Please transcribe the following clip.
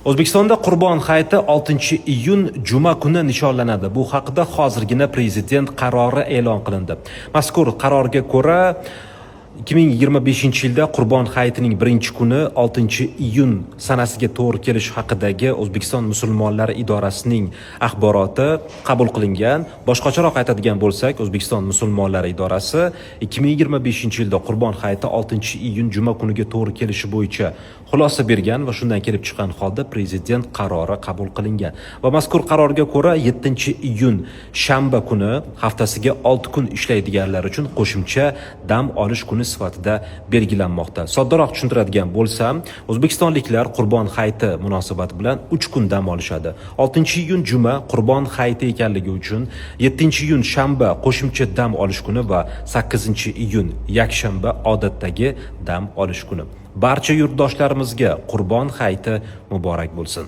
O'zbekistonda Qurbon hayiti 6-iyun juma kuni nishonlanadi. Bu haqida hozirgina prezident qarori e'lon qilindi. Mazkur qarorga ko'ra 2025-yilda Qurbon hayitining birinchi kuni 6-iyun sanasiga to'g'ri kelish haqidagi O'zbekiston musulmonlari idorasining axboroti qabul qilingan. Boshqacharoq aytadigan bo'lsak, O'zbekiston musulmonlari idorasi 2025-yilda Qurbon hayiti 6-iyun juma kuniga to'g'ri kelishi bo'yicha xulosa bergan va shundan kelib chiqqan holda prezident qarori qabul qilingan. Va mazkur qarorga ko'ra 7-iyun shanba kuni haftasiga 6 kun ishlaydiganlar uchun qo'shimcha dam olish kuni sifatida belgilanmoqda. Soddaroq tushuntiradigan bo'lsam, o'zbekistonliklar Qurbon hayiti munosabati bilan 3 kun dam olishadi. 6-iyun juma Qurbon hayiti ekanligi uchun 7-iyun shanba qo'shimcha dam olish kuni va 8-iyun yakshanba odatdagi dam olish kuni. Barcha yurtdoshlarimizga Qurbon hayiti muborak bo'lsin.